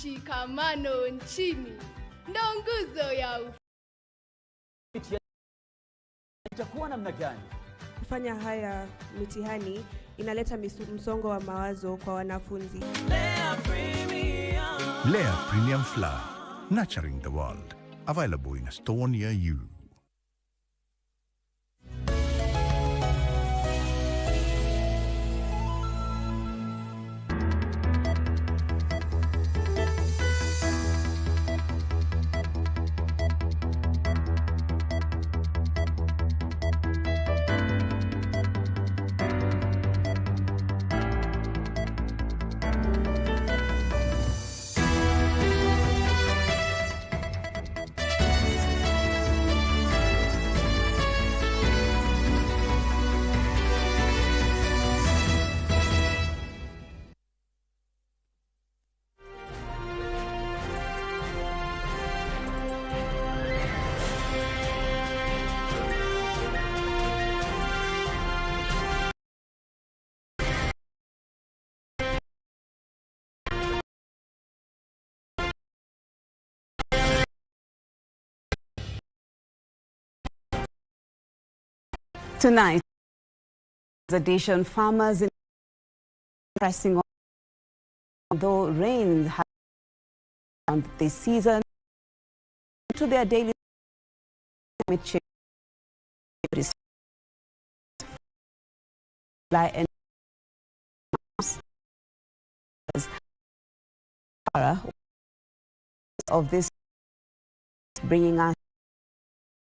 mshikamano nchini ndo nguzo ya itakuwa namna gani? Kufanya haya mitihani inaleta msongo wa mawazo kwa wanafunzi. Lea Premium Flour, nurturing the world. Available in a store near you. Tonight's edition, farmers in pressing on, although rain has this season to their daily climate change and of this bringing us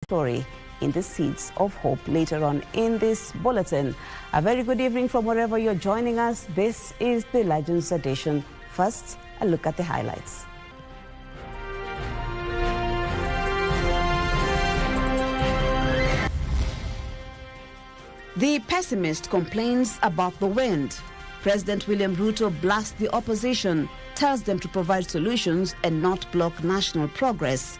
story in the Seeds of Hope later on in this bulletin. A very good evening from wherever you're joining us. This is the Legends edition. First, a look at the highlights. The pessimist complains about the wind. President William Ruto blasts the opposition, tells them to provide solutions and not block national progress.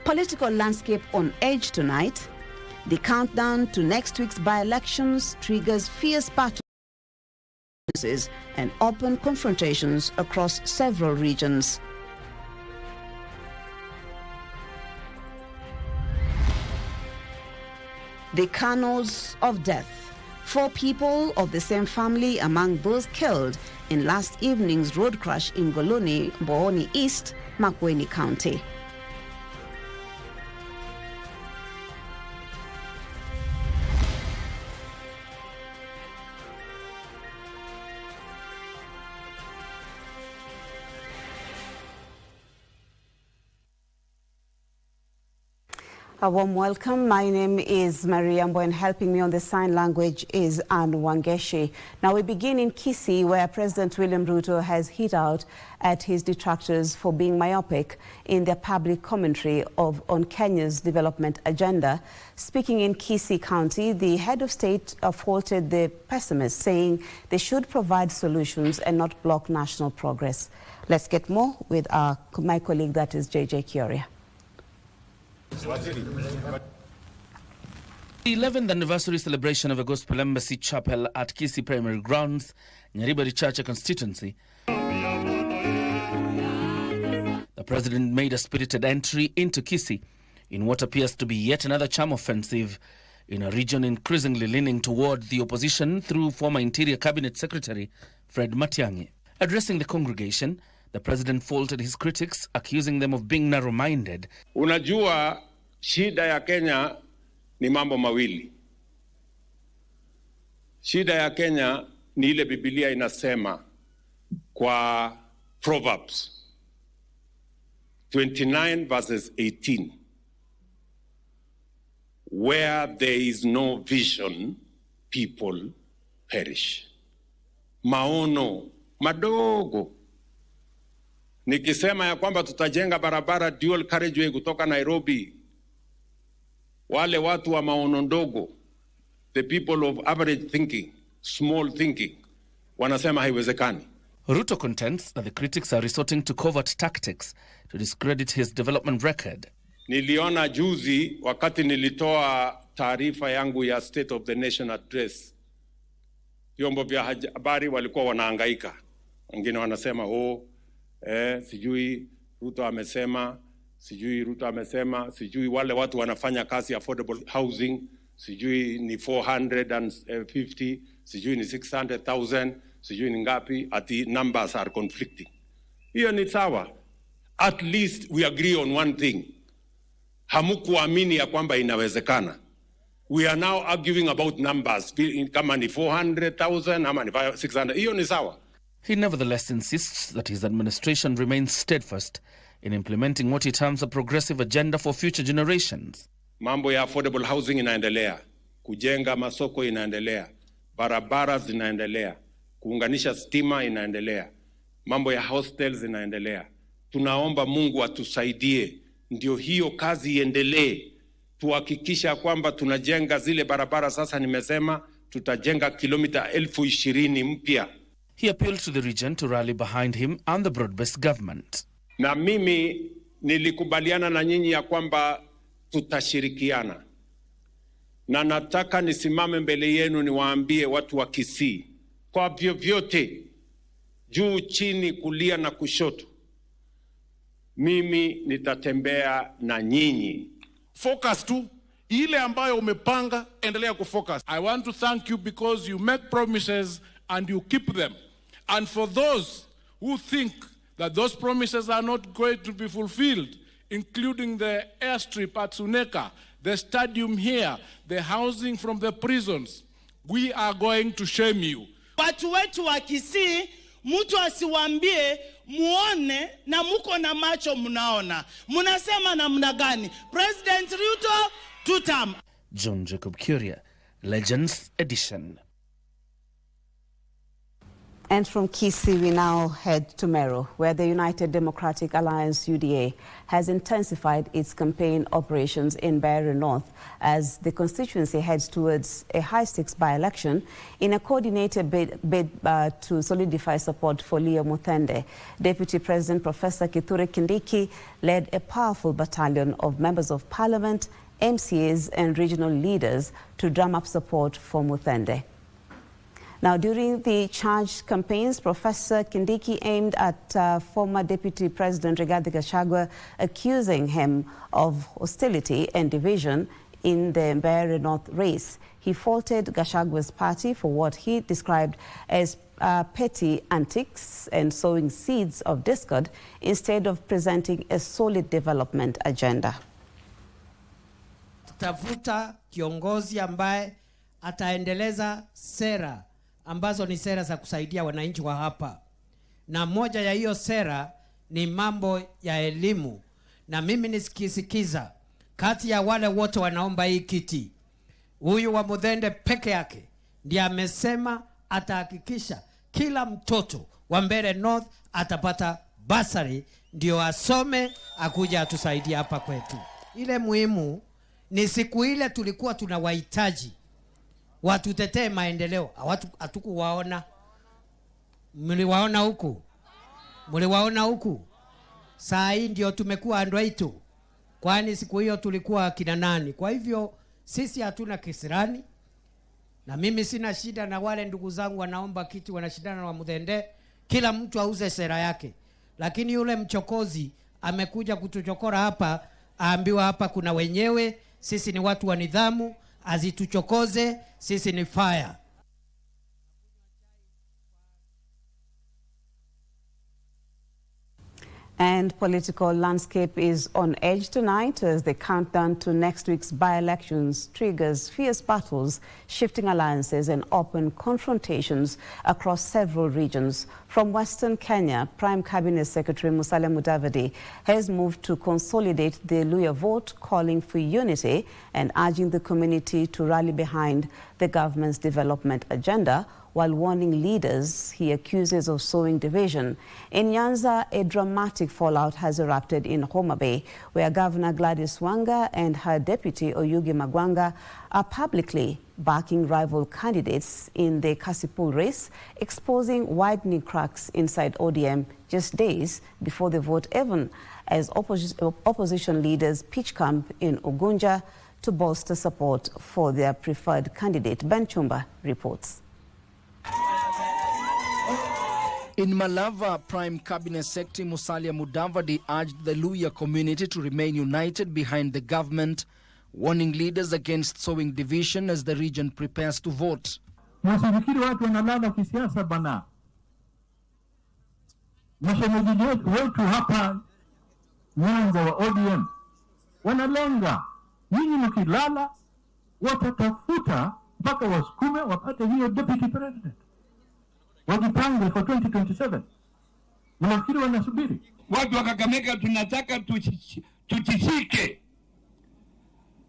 Political landscape on edge tonight. The countdown to next week's by-elections triggers fierce battles and open confrontations across several regions. The Canals of Death. 4 people of the same family among those killed in last evening's road crash in Goloni, Bohoni East, Makueni County. A warm welcome. My name is Mariambo and helping me on the sign language is Anne Wangeshi. Now we begin in Kisii, where President William Ruto has hit out at his detractors for being myopic in their public commentary on Kenya's development agenda. Speaking in Kisii County, the head of state faulted the pessimists, saying they should provide solutions and not block national progress. Let's get more with my colleague, that is JJ Kioria. The 11th anniversary celebration of a Gospel Embassy Chapel at Kisii Primary Grounds, Nyaribari Church constituency. The president made a spirited entry into Kisii in what appears to be yet another charm offensive in a region increasingly leaning toward the opposition through former Interior Cabinet Secretary Fred Matiang'i. Addressing the congregation, the president faulted his critics, accusing them of being narrow-minded. Unajua shida ya Kenya ni mambo mawili. Shida ya Kenya ni ile Biblia inasema kwa Proverbs 29 verses 18. Where there is no vision, people perish. Maono madogo. Nikisema ya kwamba tutajenga barabara dual carriageway kutoka Nairobi, wale watu wa maono ndogo, the people of average thinking, small thinking, wanasema haiwezekani. Ruto contends that the critics are resorting to covert tactics to discredit his development record. Niliona juzi wakati nilitoa taarifa yangu ya State of the Nation Address, vyombo vya habari walikuwa wanahangaika. Wengine wanasema sijui Ruto amesema, sijui wale watu wanafanya kazi affordable housing, sijui ni 450, sijui ni 600,000, sijui ni ngapi, ati numbers are conflicting. Hiyo ni sawa. At least we agree on one thing. Hamukuamini ya kwamba inawezekana. We are now arguing about numbers. Kama ni 400,000 ama ni 600, hiyo ni sawa. He nevertheless insists that his administration remains steadfast in implementing what he terms a progressive agenda for future generations. Mambo ya affordable housing inaendelea, kujenga masoko inaendelea, barabara zinaendelea, kuunganisha stima inaendelea, mambo ya hostels inaendelea. Tunaomba Mungu atusaidie ndio hiyo kazi iendelee. Tuhakikisha kwamba tunajenga zile barabara. Sasa nimesema tutajenga kilomita 20,000 mpya. He appealed to the region to rally behind him and the broad-based government. Na mimi nilikubaliana na nyinyi ya kwamba tutashirikiana. Na nataka nisimame mbele yenu niwaambie watu wa Kisii, kwa vyovyote, juu chini, kulia na kushoto, mimi nitatembea na nyinyi. Focus tu ile ambayo umepanga, endelea kufocus. I want to thank you because you make promises and you keep them. And for those who think that those promises are not going to be fulfilled, including the airstrip at Suneka, the stadium here, the housing from the prisons, we are going to shame you. Watu wetu wa Kisii, mtu asiwaambie muone na muko na macho mnaona. Munasema namna gani? President Ruto, tutam. John Jacob Kuria, Legends Edition. And from Kisii, we now head to Meru, where the United Democratic Alliance UDA has intensified its campaign operations in Meru North as the constituency heads towards a high-stakes by-election in a coordinated bid to solidify support for Leo Muthende. Deputy President Professor Kithure Kindiki led a powerful battalion of members of parliament, MCAs and regional leaders to drum up support for Muthende. Now, during the charged campaigns, Professor Kindiki aimed at former Deputy President Rigathi Gachagua, accusing him of hostility and division in the Meru North race. He faulted Gachagua's party for what he described as petty antics and sowing seeds of discord instead of presenting a solid development agenda. Tafuta kiongozi ambaye ataendeleza sera ambazo ni sera za kusaidia wananchi wa hapa, na moja ya hiyo sera ni mambo ya elimu. Na mimi nisikisikiza kati ya wale wote wanaomba hii kiti, huyu wa Muthende peke yake ndiye amesema atahakikisha kila mtoto wa Meru North atapata basari ndio asome akuja atusaidia hapa kwetu. Ile muhimu ni siku ile tulikuwa tunawahitaji watutetee maendeleo, hatukuwaona. Mliwaona huku? Mliwaona huku? Saa hii ndio tumekuwa andwaitu. Kwani siku hiyo tulikuwa kina nani? Kwa hivyo sisi hatuna kisirani, na mimi sina shida na wale ndugu zangu wanaomba kiti wanashindana na Muthende. Kila mtu auze sera yake. Lakini yule mchokozi amekuja kutuchokora hapa, aambiwa hapa kuna wenyewe, sisi ni watu wa nidhamu, azituchokoze, sisi ni fire. And political landscape is on edge tonight as the countdown to next week's by-elections triggers fierce battles, shifting alliances and open confrontations across several regions. From Western Kenya, Prime Cabinet Secretary Musalia Mudavadi has moved to consolidate the Luhya vote, calling for unity and urging the community to rally behind the government's development agenda, while warning leaders he accuses of sowing division. In Nyanza, a dramatic fallout has erupted in Homa Bay, where Governor Gladys Wanga and her deputy Oyugi Magwanga are publicly backing rival candidates in the Kasipul race, exposing widening cracks inside ODM just days before the vote, even as opposition leaders pitch camp in Ugunja to bolster support for their preferred candidate. Ben Chumba reports. In Malava, Prime Cabinet Secretary Musalia Mudavadi urged the Luhya community to remain united behind the government, warning leaders against sowing division as the region prepares to vote. Msifikiri watu wanalala kisiasa bana. Mashemeji wetu hapa Nyanza wa ODM wanalenga. Nyinyi mkilala watatafuta mpaka wasukume wapate hiyo deputy president. Wajipange for 2027. Mnafikiri wanasubiri? Watu wa Kakamega tunataka tuchishike.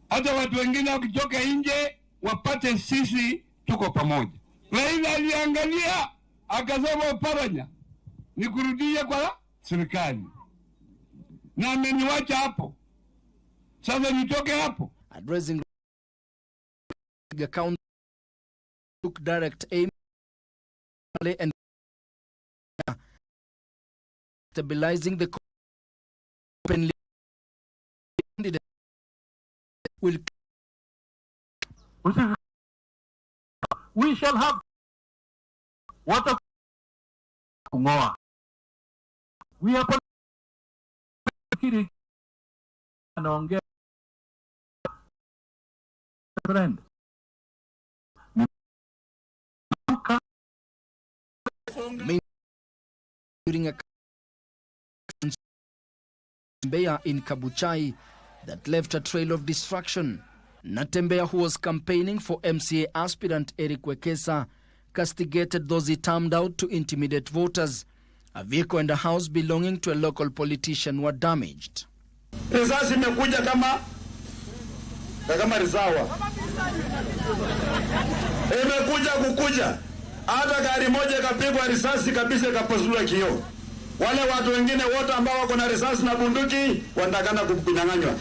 Hata watu wengine wakitoka nje wapate sisi tuko pamoja. Raila aliangalia akasema paranya ni kurudia kwa serikali. Na ameniwacha hapo. Sasa nitoke hapo. Addressing the county took direct aim and stabilizing the openly candidate will we shall have what we are anaongea friend during a Natembeya in Kabuchai that left a trail of destruction. Natembeya, who was campaigning for MCA aspirant Eric Wekesa, castigated those he termed out to intimidate voters. A vehicle and a house belonging to a local politician were damaged. Risasi imekuja kama risawa. Imekuja kukuja. Hata gari moja kapigwa risasi kabisa kapasua kioo. Wale watu wengine wote ambao wako na risasi na bunduki wanatakana kunyang'anywa.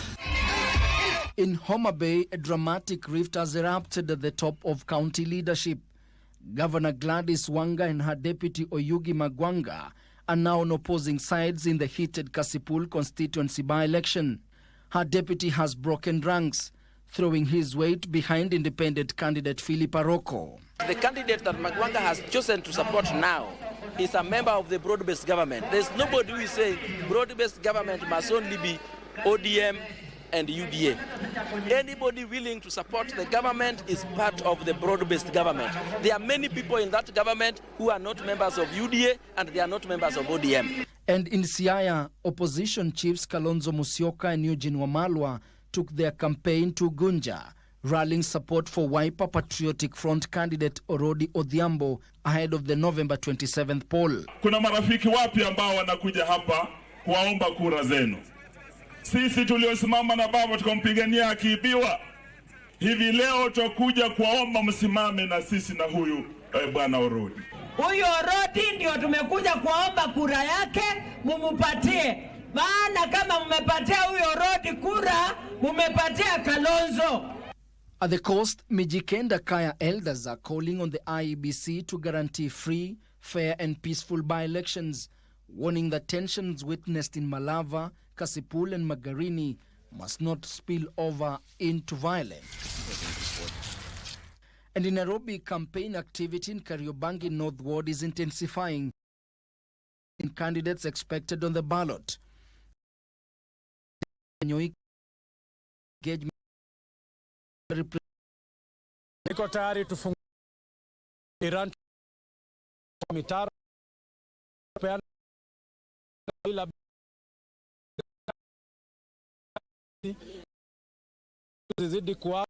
In Homa Bay, a dramatic rift has erupted at the top of county leadership. Governor Gladys Wanga and her deputy Oyugi Magwanga are now on opposing sides in the heated Kasipul constituency by-election. Her deputy has broken ranks, throwing his weight behind independent candidate Philip Aroko. The candidate that Magwanga has chosen to support now is a member of the broad-based government. There's nobody who is saying broad-based government must only be ODM and UDA. Anybody willing to support the government is part of the broad-based government. There are many people in that government who are not members of UDA and they are not members of ODM. And in Siaya, opposition chiefs Kalonzo Musyoka and Eugene Wamalwa took their campaign to Gunja, rallying support for Wiper Patriotic Front candidate Orodi Odhiambo ahead of the November 27th poll. Kuna marafiki wapi ambao wanakuja hapa kuwaomba kura zenu? Sisi tuliosimama na baba tukampigania akiibiwa. Hivi leo tutakuja kuwaomba msimame na sisi na huyu bwana Orodi. Huyu Orodi ndio tumekuja kuwaomba kura yake, mumupatie. Maana kama mmepatia huyu Orodi kura, mumepatia Kalonzo. At the coast, Mijikenda Kaya elders are calling on the IEBC to guarantee free, fair and peaceful by-elections, warning that tensions witnessed in Malava, Kasipul and Magarini must not spill over into violence. And in Nairobi, campaign activity in Kariobangi North Ward is intensifying. In candidates expected on the ballot. Niko tayari tufungue Iran mitaro bila zizidi kwa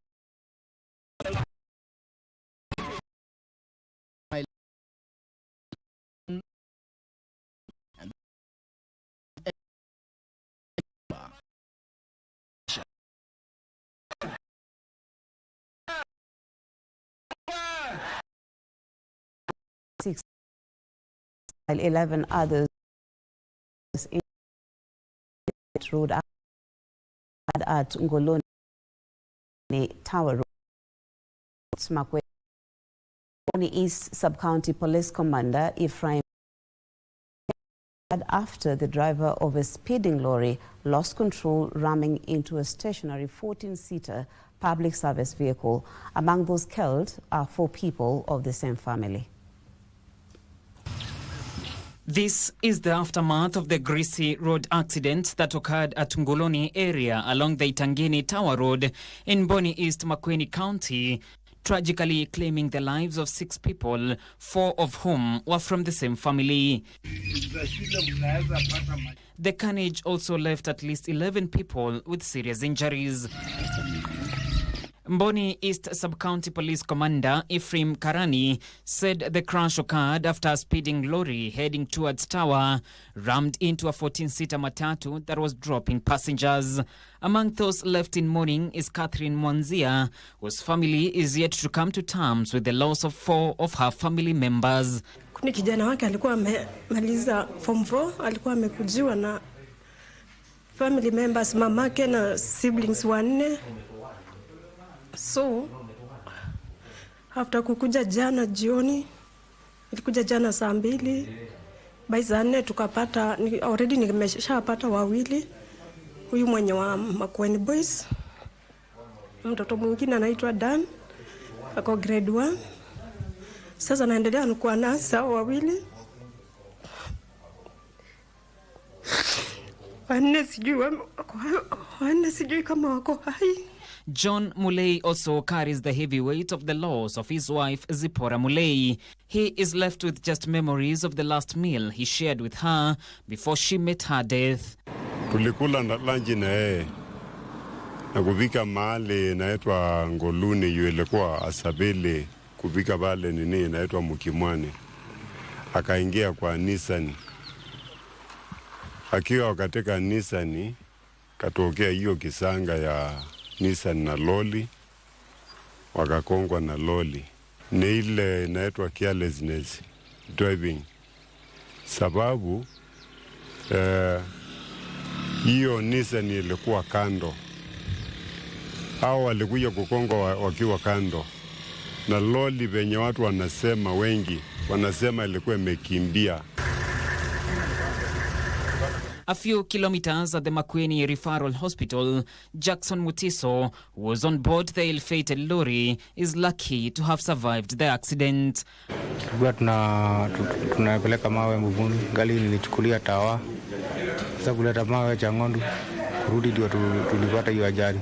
while 11 others in road at Ngoloni Tower Road. Smakwe East Sub-County Police Commander Ephraim after the driver of a speeding lorry lost control, ramming into a stationary 14-seater public service vehicle. Among those killed are 4 people of the same family. This is the aftermath of the greasy road accident that occurred at Ngoloni area along the Itangini Tower Road in Boni East, Makueni County, tragically claiming the lives of 6 people, 4 of whom were from the same family. The carnage also left at least 11 people with serious injuries. Mboni East Sub-County Police Commander Ephraim Karani said the crash occurred after a speeding lorry heading towards Tower rammed into a 14-seater matatu that was dropping passengers. Among those left in mourning is Catherine Mwanzia, whose family is yet to come to terms with the loss of 4 of her family members. Kuna kijana wake alikuwa amemaliza form 4, alikuwa amekujiwa na family members, mamake na siblings 4. So, after kukuja jana jioni, ilikuja jana saa 2, by saa 4 tukapata, already nimeshapata 2, huyu mwenye wa Makueni Boys, mtoto mwingine anaitwa Dan, ako grade 1, sasa naendelea nikuwa nasa 2, 4 sijui kama wako hai. John Mulei also carries the heavy weight of the loss of his wife Zipporah Mulei. He is left with just memories of the last meal he shared with her before she met her death. Tulikula lunch na yeye na kufika mahali naitwa Ngoluni, ilikuwa Asabele, kufika pale nini naitwa Mukimwani. Akaingia kwa Nissan. Akiwa katika Nissan katokea hiyo kisanga ya Nissan na loli, wakakongwa na loli. Ni ile inaitwa carelessness driving. Sababu hiyo Nissan ilikuwa kando. Hao walikuja kukongwa wakiwa kando. Na loli venye watu wanasema, wengi wanasema ilikuwa imekimbia. A few kilometers at the Makueni Referral Hospital, Jackson Mutiso, who was on board the ill-fated lorry, is lucky to have survived the accident. Tunapeleka mawe Mbuguni, gari lilichukulia Tawa. Sasa kuleta mawe Changondu, kurudi ndio tulipata hiyo ajali.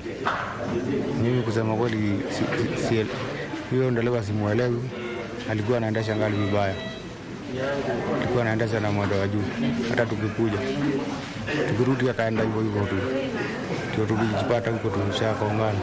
Mimi kusema kweli hiyo ndereva simuelewi, alikuwa anaendesha gari vibaya. Alikuwa anaendesha na mwendo wa juu. Hata tukikuja tukirudi akaenda hivyo tu. Ndio tulijipata huko tumeshakongana.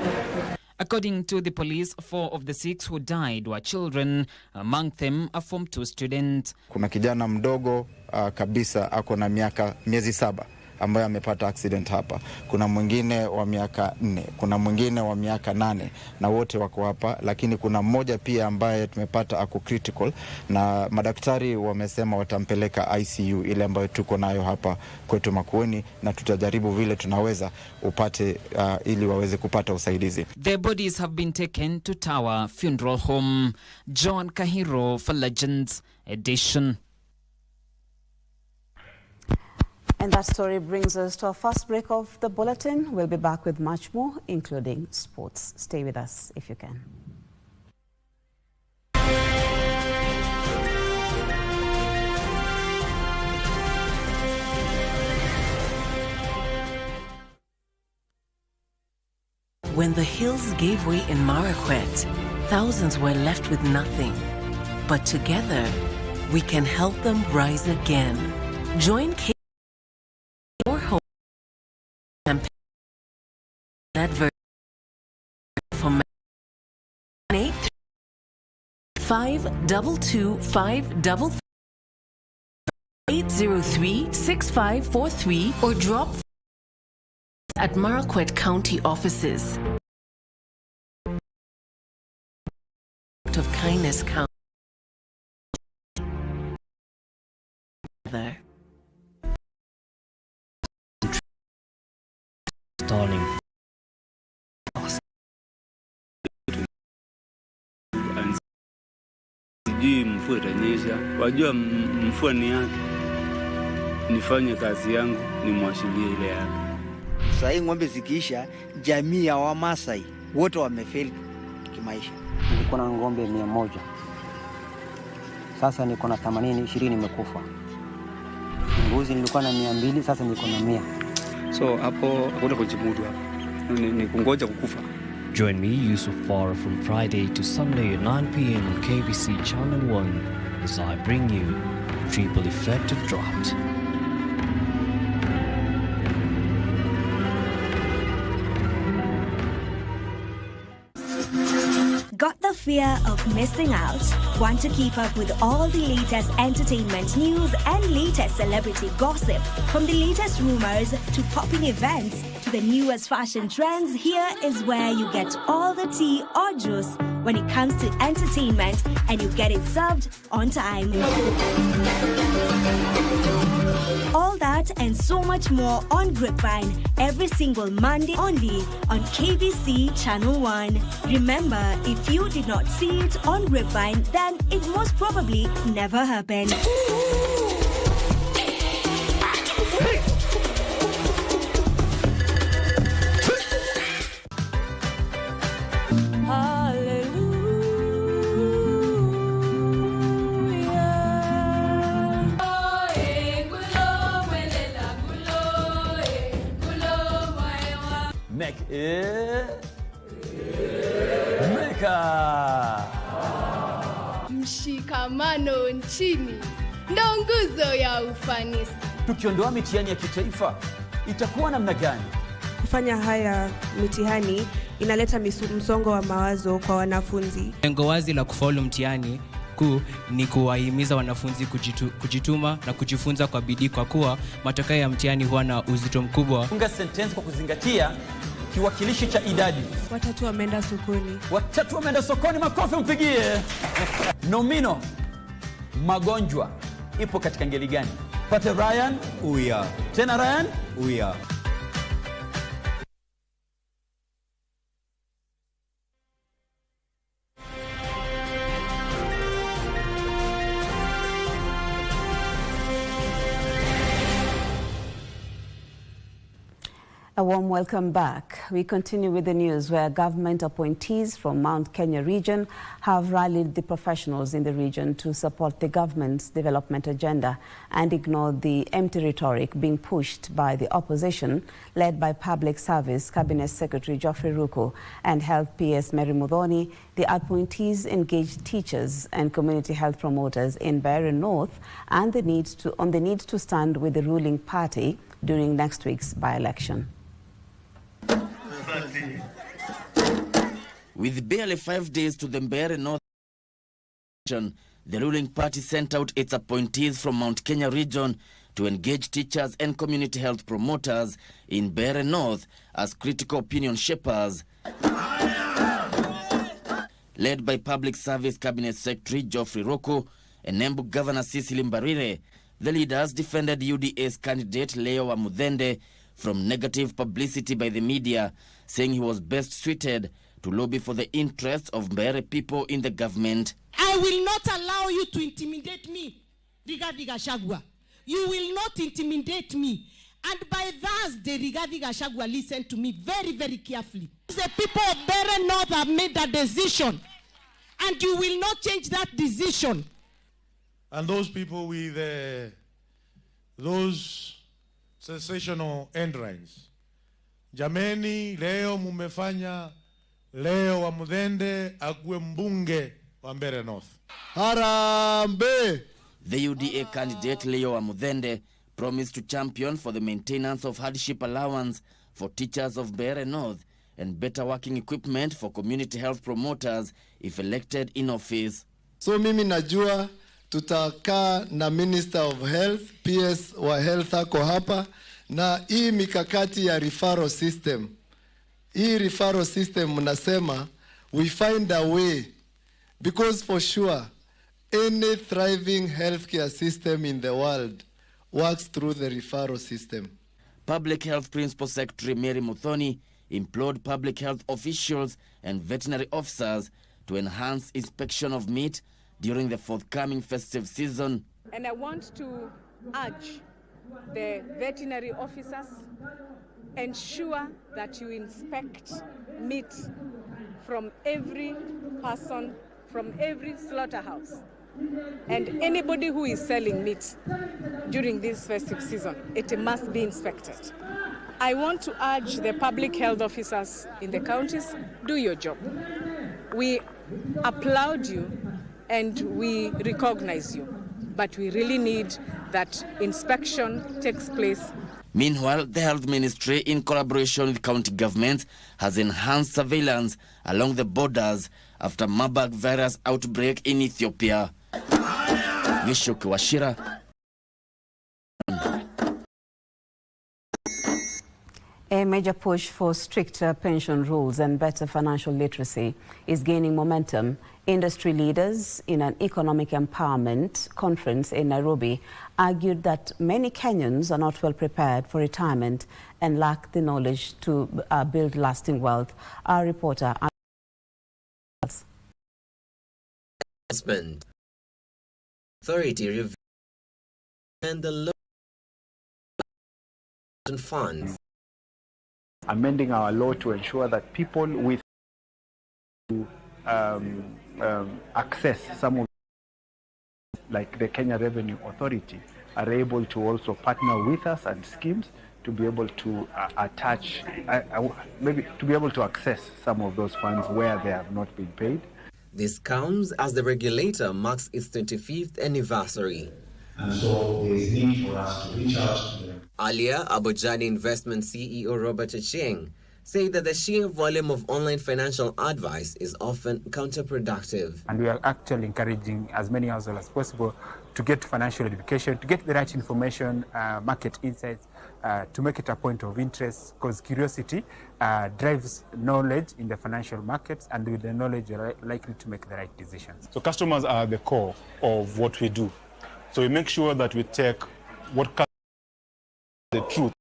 According to the police, 4 of the 6 who died were children, among them a Form 2 student. Kuna kijana mdogo kabisa ako na miezi 7 ambaye amepata accident hapa. Kuna mwingine wa miaka 4, kuna mwingine wa miaka 8, na wote wako hapa, lakini kuna mmoja pia ambaye tumepata ako critical, na madaktari wamesema watampeleka ICU ile ambayo tuko nayo hapa kwetu Makueni, na tutajaribu vile tunaweza upate ili waweze kupata usaidizi. Their bodies have been taken to Tower Funeral Home. John Kahiro for Legends Edition. And that story brings us to our first break of the bulletin. We'll be back with much more, including sports. Stay with us if you can. When the hills gave way in Marakwet, thousands were left with nothing. But together, we can help them rise again. Join Your Home campaign advert for 803-522-533-803-6543 or drop at Marakwet County offices. Of kindness count. There. Stalling. Sijui mvua itanyesha, wajua mvua ni yake. Nifanye kazi yangu, nimwashilie ile yake. Sasa hii ng'ombe zikiisha, jamii ya Wamasai wote wamefeli kimaisha. Nilikuwa na ng'ombe 100. Sasa niko na 80, 20 imekufa. Mbuzi nilikuwa na 200, sasa niko na 100. So hapo hakuna kujimudu hapo. Ni kungoja kukufa. Join me, Yusuf Farah, from Friday to Sunday at 9 p.m. on KBC Channel 1 as I bring you Triple Effect of Drought. Got the fear of missing out? Want to keep up with all the latest entertainment news and latest celebrity gossip? From the latest rumors to popping events to the newest fashion trends, here is where you get all the tea or juice when it comes to entertainment, and you get it served on time. All that and so much more on Grapevine every single Monday only on KBC Channel 1. Remember, if you did not see it on Grapevine, then it most probably never happened. Mshikamano nchini ndo nguzo ya ufanisi. Tukiondoa mitihani ya kitaifa itakuwa namna gani? Kufanya haya mitihani inaleta msongo wa mawazo kwa wanafunzi. Lengo wazi la kufaulu mtihani kuu ni kuwahimiza wanafunzi kujituma na kujifunza kwa bidii, kwa kuwa matokeo ya mtihani huwa na uzito mkubwa. Funga sentence kwa kuzingatia kiwakilishi cha idadi. Watatu wameenda sokoni. Watatu wameenda sokoni, makofi mpigie. Nomino magonjwa ipo katika ngeli gani? Pate Ryan. Uya. Tena Ryan. Uya. A warm welcome back. We continue with the news where government appointees from Mount Kenya region have rallied the professionals in the region to support the government's development agenda and ignore the empty rhetoric being pushed by the opposition, led by Public Service Cabinet Secretary Geoffrey Ruku and Health PS Mary Muthoni. The appointees engaged teachers and community health promoters in Mbeere North and the need to stand with the ruling party during next week's by-election. With barely 5 days to the Mbeere North region, the ruling party sent out its appointees from Mount Kenya region to engage teachers and community health promoters in Mbeere North as critical opinion shapers. Led by Public Service Cabinet Secretary Geoffrey Ruku and Embu Governor Cecily Mbarire, the leaders defended UDA's candidate Leo Wamuthende from negative publicity by the media, saying he was best suited to lobby for the interests of Mbeere people in the government. I will not allow you to intimidate me, Rigathi Gachagua. You will not intimidate me. And by Thursday, Rigathi Gachagua, listen to me very, very carefully. The people of Mbeere North have made a decision, and you will not change that decision. And those people with those sensational headlines. Jameni, leo mumefanya Leo Wamuthende akuwe mbunge wa Mbeere North. Harambe! The UDA candidate Leo Wamuthende promised to champion for the maintenance of hardship allowance for teachers of Mbeere North and better working equipment for community health promoters if elected in office. So mimi najua tutakaa na Minister of Health, PS wa Health ako hapa, na hii mikakati ya referral system. Hii referral system mnasema we find a way, because for sure any thriving healthcare system in the world works through the referral system. Public Health Principal Secretary Mary Muthoni implored public health officials and veterinary officers to enhance inspection of meat during the forthcoming festive season. And I want to urge the veterinary officers, ensure that you inspect meat from every person, from every slaughterhouse. And anybody who is selling meat during this festive season, it must be inspected. I want to urge the public health officers in the counties, do your job. We applaud you and we recognize you, but we really need that inspection takes place. Meanwhile, the Health Ministry, in collaboration with county governments, has enhanced surveillance along the borders after Marburg virus outbreak in Ethiopia. Yushuki Washira. A major push for stricter pension rules and better financial literacy is gaining momentum. Industry leaders in an economic empowerment conference in Nairobi argued that many Kenyans are not well prepared for retirement and lack the knowledge to build lasting wealth. Our reporter Authority reviewed and the loan funds. Amending our law to ensure that people with access some of, like the Kenya Revenue Authority, are able to also partner with us and schemes to be able to attach, maybe to be able to access some of those funds where they have not been paid. This comes as the regulator marks its 25th anniversary. And so there is need for us to reach out to them. Earlier, Abujani Investment CEO Robert Acheng said that the sheer volume of online financial advice is often counterproductive. And we are actually encouraging as many households as possible to get financial education, to get the right information, market insights, to make it a point of interest, because curiosity drives knowledge in the financial markets, and with the knowledge you're likely to make the right decisions. So customers are the core of what we do. So we make sure that we take what the truth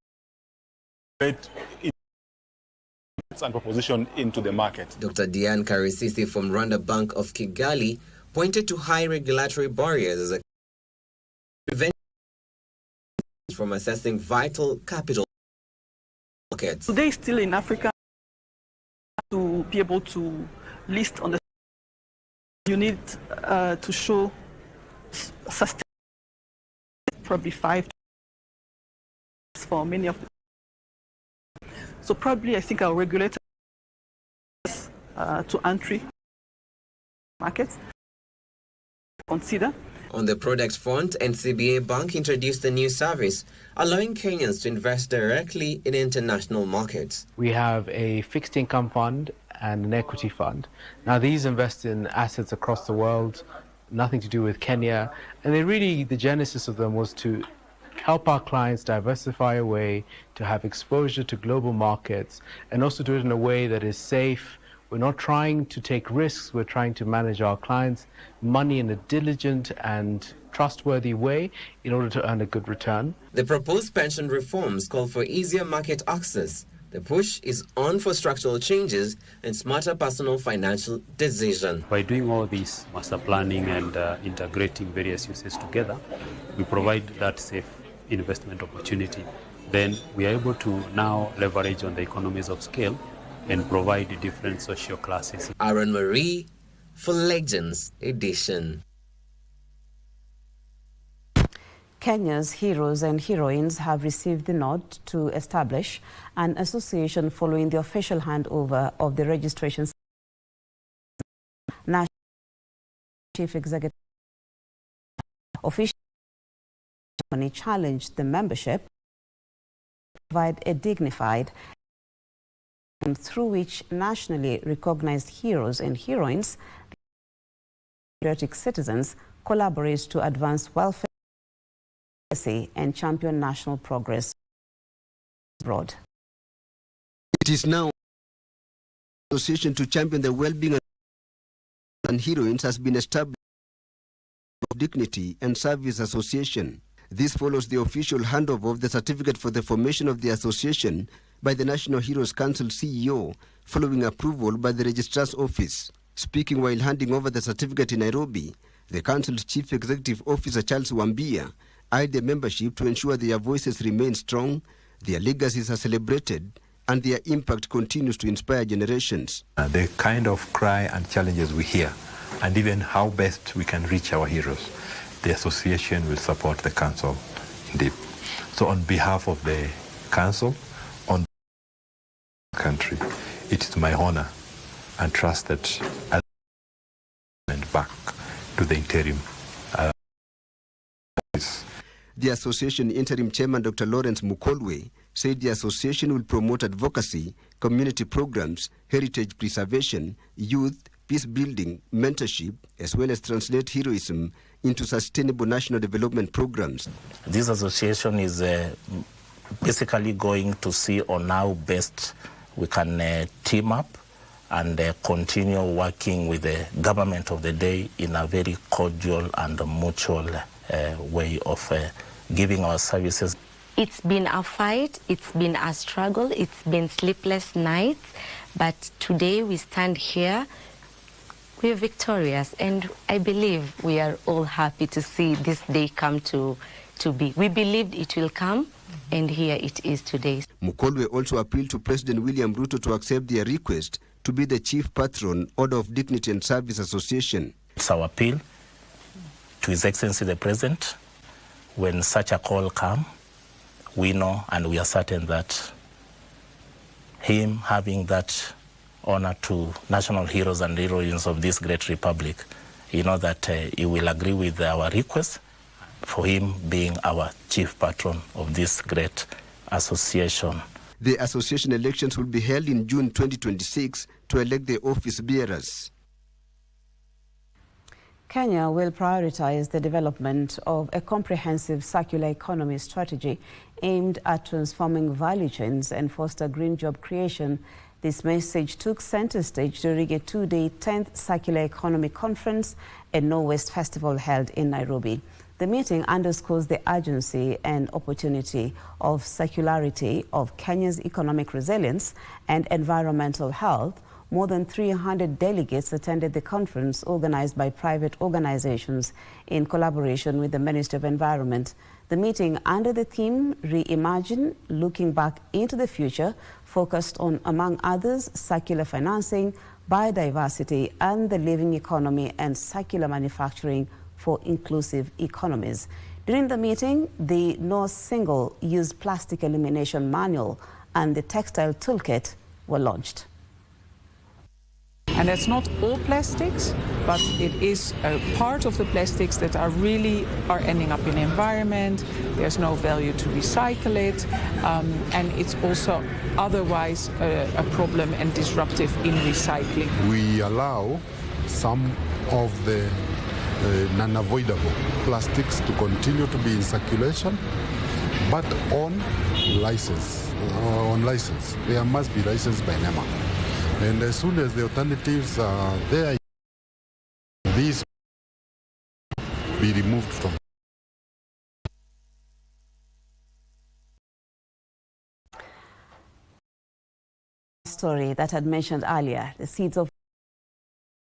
and proposition into the market. Dr. Diane Karisisi from Rwanda Bank of Kigali pointed to high regulatory barriers as a prevention from assessing vital capital markets. Today, still in Africa, to be able to list on the, you need to show sustainability, probably 5 for many of the. So probably I think our regulators to entry markets consider. On the product front, NCBA Bank introduced a new service allowing Kenyans to invest directly in international markets. We have a fixed income fund and an equity fund. Now these invest in assets across the world, nothing to do with Kenya, and the genesis of them was to help our clients diversify away, to have exposure to global markets, and also do it in a way that is safe. We're not trying to take risks, we're trying to manage our clients' money in a diligent and trustworthy way in order to earn a good return. The proposed pension reforms call for easier market access. The push is on for structural changes and smarter personal financial decision. By doing all this master planning and integrating various uses together, we provide that safe investment opportunity. Then we are able to now leverage on the economies of scale and provide different social classes. Aaron Marie for Legends Edition. Kenya's heroes and heroines have received the nod to establish an association following the official handover of the registration. National Chief Executive official challenged the membership to provide a dignified through which nationally recognized heroes and heroines, patriotic citizens, collaborate to advance welfare and champion national progress abroad. It is now an association to champion the well-being and heroines has been established of Dignity and Service Association. This follows the official handover of the certificate for the formation of the association by the National Heroes Council CEO, following approval by the Registrar's Office. Speaking while handing over the certificate in Nairobi, the Council's Chief Executive Officer Charles Wambia urged the membership to ensure their voices remain strong, their legacies are celebrated, and their impact continues to inspire generations. The kind of cry and challenges we hear and even how best we can reach our heroes. The association will support the council indeed. So on behalf of the council, on the country, it is my honor and trust that as and back to the interim. The association interim chairman, Dr. Lawrence Mukolwe, said the association will promote advocacy, community programs, heritage preservation, youth, peace building, mentorship, as well as translate heroism into sustainable national development programs. This association is basically going to see on how best we can team up and continue working with the government of the day in a very cordial and mutual way of giving our services. It's been a fight, it's been a struggle, it's been sleepless nights, but today we stand here, we are victorious, and I believe we are all happy to see this day come to be. We believed it will come, and here it is today. Mukolwe also appealed to President William Ruto to accept their request to be the chief patron, Order of Dignity and Service Association. It's our appeal to His Excellency the President. When such a call comes, we know and we are certain that him having that honor to national heroes and heroines of this great republic, you know that he will agree with our request for him being our chief patron of this great association. The association elections will be held in June 2026 to elect the office bearers. Kenya will prioritize the development of a comprehensive circular economy strategy aimed at transforming value chains and foster green job creation. This message took center stage during a two-day 10th Circular Economy Conference and Norwest Festival held in Nairobi. The meeting underscores the urgency and opportunity of circularity of Kenya's economic resilience and environmental health. More than 300 delegates attended the conference organized by private organizations in collaboration with the Ministry of Environment. The meeting, under the theme Reimagine, Looking Back into the Future, focused on, among others, circular financing, biodiversity and the living economy, and circular manufacturing for inclusive economies. During the meeting, the No Single-Use Plastic Elimination Manual and the Textile Toolkit were launched. And it's not all plastics, but it is a part of the plastics that are ending up in the environment. There's no value to recycle it, and it's also otherwise a problem and disruptive in recycling. We allow some of the non-avoidable plastics to continue to be in circulation, but on license. There must be licensed by NEMA. And as soon as the alternatives are there, these be removed from. Story that had mentioned earlier, the seeds of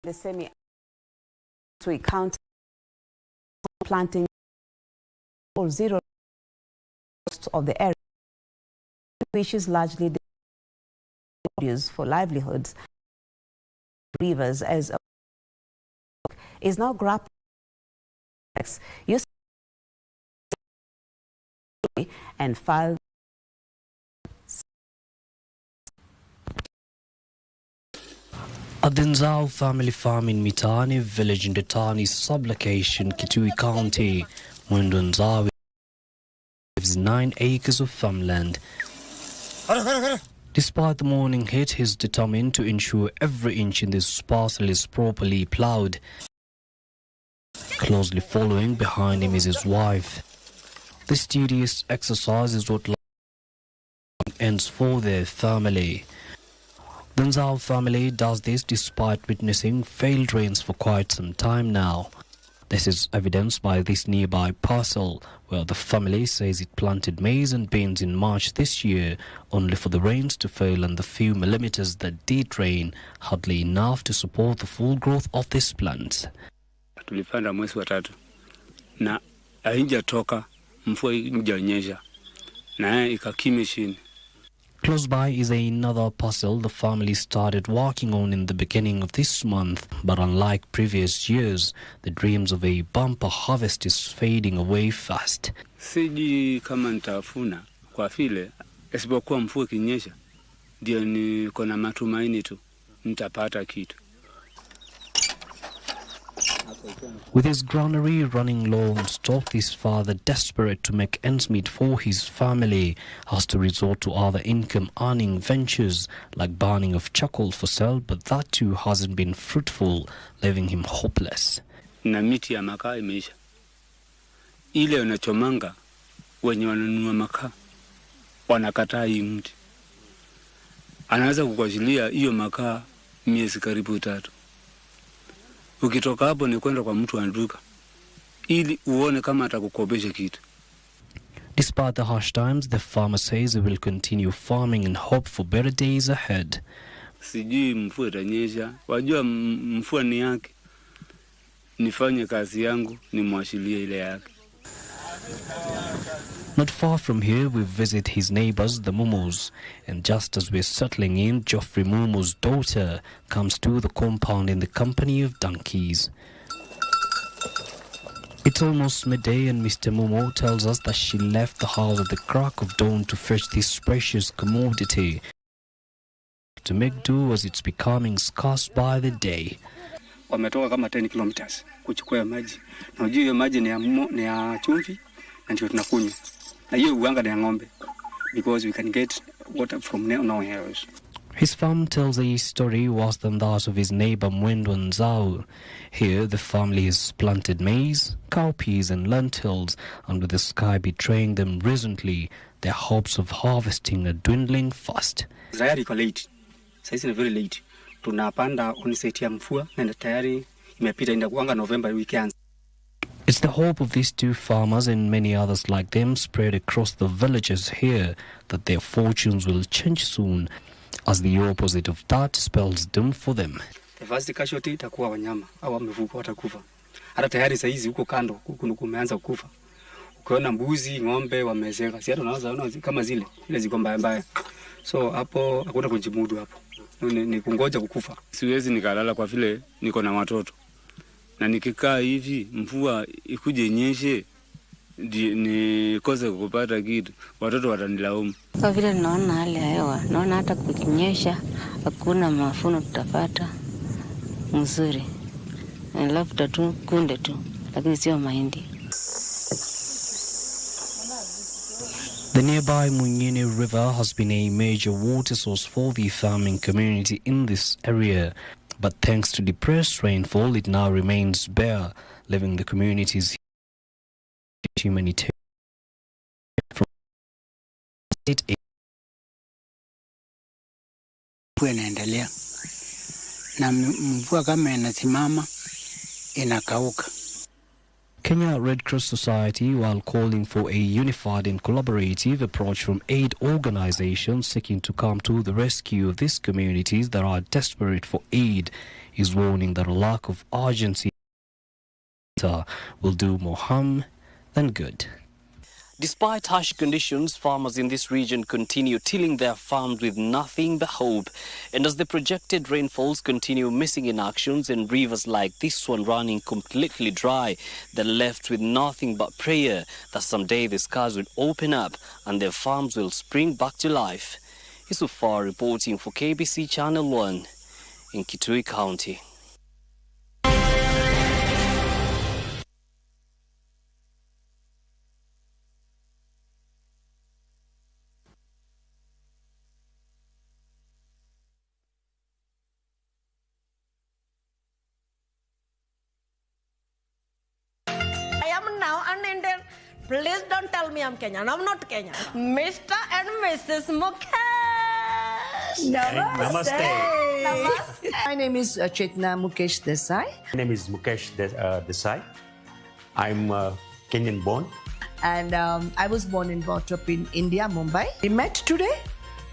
the semi-to count planting or zero of the area, which is largely used for livelihoods. Rivers as is now grappling and filed at the Nzau family farm in Mitani village in Detani sub-location, Kitui County, Mwendo Nzau has 9 acres of farmland. Despite the morning heat, he is determined to ensure every inch in this parcel is properly ploughed. Closely following behind him is his wife. This tedious exercise is what ends for their family. The Nzau family does this despite witnessing failed rains for quite some time now. This is evidenced by this nearby parcel, where the family says it planted maize and beans in March this year, only for the rains to fail, and the few millimeters that did rain hardly enough to support the full growth of this plant. Tulipanda mwezi wa 3 na haijatoka, mvua haijanyesha na ikakime chini. Close by is another parcel the family started working on in the beginning of this month, but unlike previous years, the dreams of a bumper harvest is fading away fast. Siji kama nitafuna kwa vile isipokuwa mvua ikinyesha ndio niko na matumaini tu nitapata kitu. With his granary running low on stock, this father, desperate to make ends meet for his family, has to resort to other income-earning ventures like burning of charcoal for sale, but that too hasn't been fruitful, leaving him hopeless. Na miti ya makaa imeisha. Ile unachomanga wenye wananunua makaa wanakataa hii mti. Anaweza kukuachilia hiyo makaa miezi karibu 3. Ukitoka hapo ni kwenda kwa mtu anduka ili uone kama atakukopesha kitu. Despite the harsh times, the farmer says he will continue farming and hope for better days ahead. Sijui mvua itanyesha, wajua mvua ni yake. Nifanye kazi yangu, nimwashilie ile yake. Not far from here, we visit his neighbors, the Mumos. And just as we're settling in, Geoffrey Mumo's daughter comes to the compound in the company of donkeys. It's almost midday and Mr. Mumo tells us that she left the house at the crack of dawn to fetch this precious commodity, to make do as it's becoming scarce by the day. Wametoka kama 10 kilometers kuchukua maji. Na unajua hiyo maji ni ya chumvi na ndio tunakunywa. Na hiyo uanga ni ya ng'ombe because we can get water from nowhere else. His farm tells a story worse than that of his neighbor Mwendo Nzao. Here, the family has planted maize, cowpeas and lentils, and with the sky betraying them recently, their hopes of harvesting are dwindling fast. Tayari iko late. Sasa ni very late. Tunapanda onset ya mvua na tayari imepita inda kuanga November weekends. It's the hope of these two farmers and many others like them spread across the villages here that their fortunes will change soon, as the opposite of that spells doom for them. The first casualty itakuwa wanyama au wamevuka watakufa. Hata tayari saa hizi huko kando kumeanza kufa. Ukiona mbuzi, ng'ombe wamezeka. Si hata unaona kama zile ziko mbaya mbaya. So hapo hakuna kujimudu hapo. Ni kungoja kukufa. Siwezi nikalala kwa vile niko na watoto. Na nikikaa hivi mvua ikuje nyeshe nikose kupata kitu, watoto watanilaumu. Kwa vile naona hali ya hewa, naona hata kukinyesha hakuna mafuno tutapata mzuri. Labda tu kunde tu, lakini sio mahindi. The nearby Munyene River has been a major water source for the farming community in this area. But thanks to depressed rainfall, it now remains bare, leaving the communities humanitarian from state aid. Mvua inaendelea na mvua kama inasimama inakauka. Kenya Red Cross Society, while calling for a unified and collaborative approach from aid organizations seeking to come to the rescue of these communities that are desperate for aid, is warning that a lack of urgency will do more harm than good. Despite harsh conditions, farmers in this region continue tilling their farms with nothing but hope. And as the projected rainfalls continue missing in actions and rivers like this one running completely dry, they're left with nothing but prayer that someday the skies will open up and their farms will spring back to life. Isufar reporting for KBC Channel 1 in Kitui County. Please don't tell me I'm Kenyan. I'm not Kenyan. Mr. and Mrs. Mukesh. Namaste. Namaste. My name is Chetna Mukesh Desai. My name is Mukesh Desai. I'm Kenyan born. And I was born and brought up in India, Mumbai. We met today.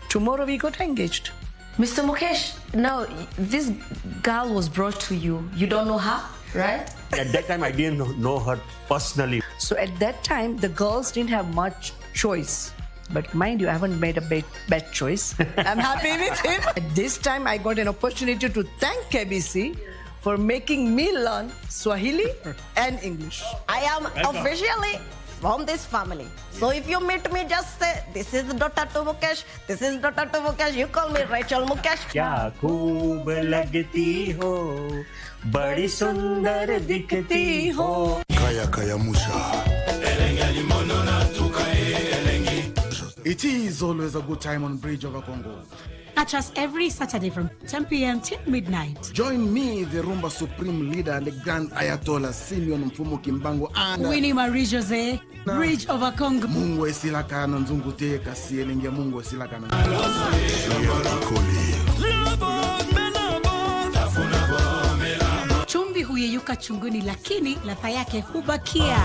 Tomorrow we got engaged. Mr. Mukesh, now this girl was brought to you. You don't know her, right? At that time, I didn't know her personally. So at that time, the girls didn't have much choice. But mind you, I haven't made a bad choice. I'm happy with him. At this time, I got an opportunity to thank KBC for making me learn Swahili and English. I am officially from this family. So if you meet me, just say, this is daughter to Mukesh, this is daughter to Mukesh. You call me Rachel Mukesh. क्या खूब लगती हो, बड़ी सुंदर दिखती हो. Kaya kaya musha. It is always a good time on Bridge over Congo. Catch us every Saturday from 10 p.m. till midnight. Join me, the Rumba Supreme Leader and the Grand Ayatollah Simeon Mfumu Kimbango and Winnie Marie Jose, Bridge over Congo. Mungu esilaka na nzungu te kasi elengia Mungu esilaka na Chumvi huyeyuka chunguni, lakini ladha yake hubakia.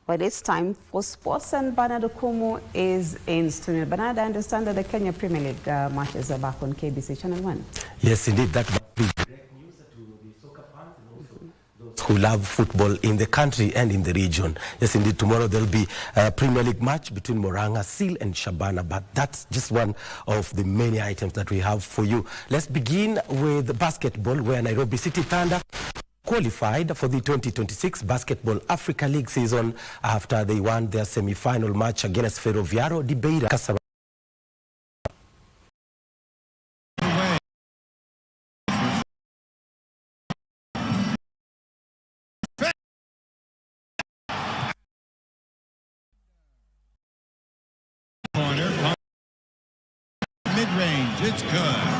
Well, it's time for sports, and Bernard Okumu is in studio. Bernard, I understand that the Kenya Premier League matches are back on KBC Channel 1. Yes, indeed. That must be great news to the soccer fans and also those who love football in the country and in the region. Yes, indeed. Tomorrow there'll be a Premier League match between Moranga, Seal and Shabana, but that's just one of the many items that we have for you. Let's begin with basketball, where Nairobi City Thunder qualified for the 2026 Basketball Africa League season after they won their semi-final match against Ferroviario de Beira. Corner, mid-range, it's good.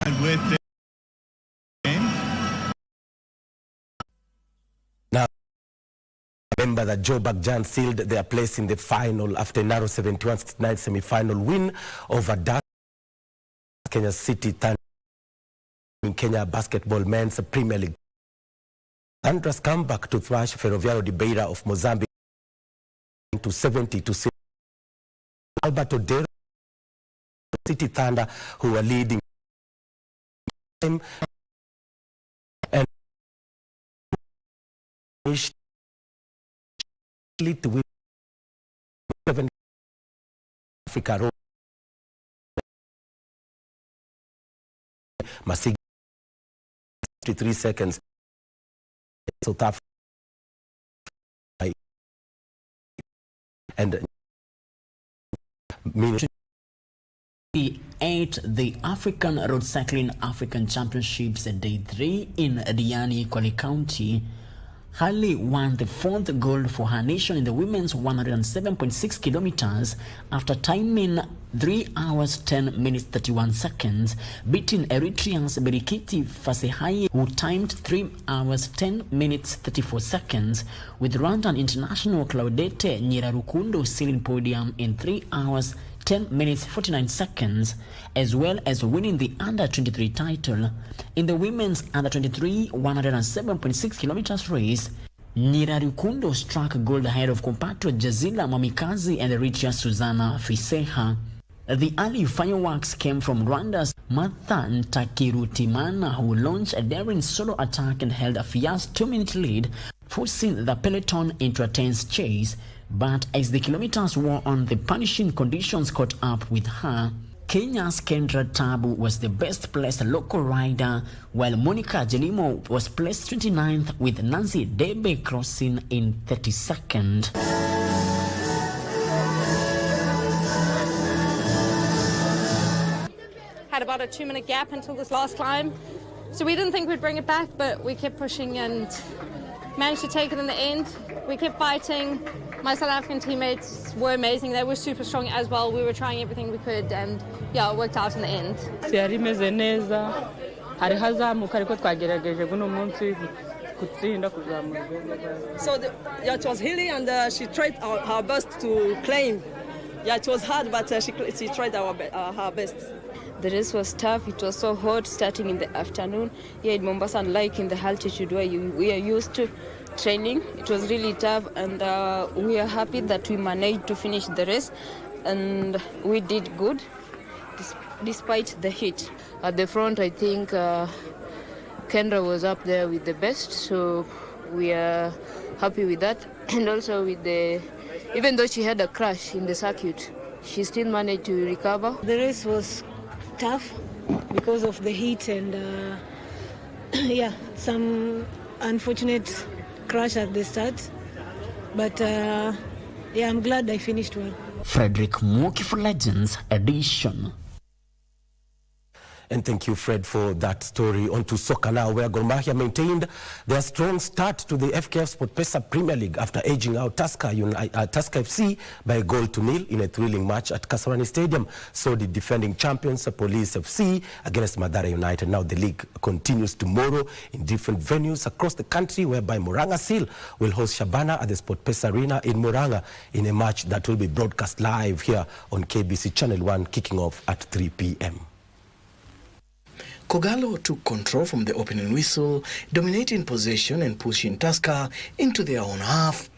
And with the Remember that Joe Bagjan sealed their place in the final after a narrow 71-69 semi-final win over Kenya City Thunder in Kenya Basketball Men's Premier League. Thunder's come back to thrash Ferroviario de Beira of Mozambique to 70-6. Alberto Dero, City Thunder, who were leading and to win 7 Africa Road. Masig 53 seconds. South Africa and at the African Road Cycling African Championships Day 3 in Diani, Kwale County. Harley won the 4th gold for her nation in the women's 107.6 kilometers after timing 3 hours 10 minutes 31 seconds, beating Eritrea's Berikiti Fasehaye, who timed 3 hours 10 minutes 34 seconds, with Rwandan international Claudette Nyirarukundo sealing podium in 3 hours 10 minutes 49 seconds, as well as winning the under-23 title. In the women's under-23 107.6 kilometers race, Nyirarukundo struck gold ahead of compatriot Jazila Mamikazi and Eritrea's Susanna Fiseha. The early fireworks came from Rwanda's Martha Ntakirutimana, who launched a daring solo attack and held a fierce 2-minute lead, forcing the peloton into a tense chase. But as the kilometers wore on, the punishing conditions caught up with her. Kenya's Kendra Tabu was the best placed local rider, while Monica Jelimo was placed 29th, with Nancy Debe crossing in 32nd. Had about a 2-minute gap until this last climb, so we didn't think we'd bring it back, but we kept pushing and managed to take it in the end. We kept fighting. My South African teammates were amazing. They were super strong as well. We were trying everything we could, and yeah, it worked out in the end. So it was hilly, and she tried her best to climb. Yeah, it was hard, but she tried her best. The race was tough. It was so hot starting in the afternoon. Here in Mombasa, unlike in the altitude where we are used to training, it was really tough, and we are happy that we managed to finish the race. and we did good despite the heat. At the front, I think Kendra was up there with the best, so we are happy with that. And also with even though she had a crash in the circuit, she still managed to recover. The race was tough because of the heat and some unfortunate crash at the start. But I'm glad I finished well. Frederick Muki for Legends Edition. And thank you, Fred, for that story. On to soccer now, where Gor Mahia maintained their strong start to the FKF SportPesa Premier League after edging out Tusker FC by 1-0 in a thrilling match at Kasarani Stadium. So did defending champions Police FC against Mathare United. Now the league continues tomorrow in different venues across the country, whereby Murang'a Seal will host Shabana at the SportPesa Arena in Murang'a in a match that will be broadcast live here on KBC Channel 1, kicking off at 3 p.m. Kogalo took control from the opening whistle, dominating possession and pushing Tusker into their own half.